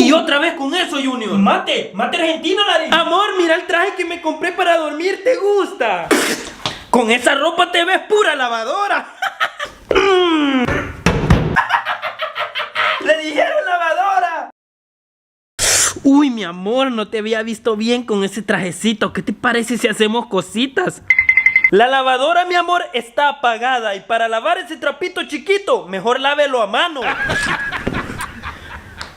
Y otra vez con eso, Junior. Mate argentino, Larry. Amor, mira el traje que me compré para dormir, ¿te gusta? Con esa ropa te ves pura lavadora. Le dijeron lavadora. Uy, mi amor, no te había visto bien con ese trajecito. ¿Qué te parece si hacemos cositas? La lavadora, mi amor, está apagada y para lavar ese trapito chiquito, mejor lávelo a mano.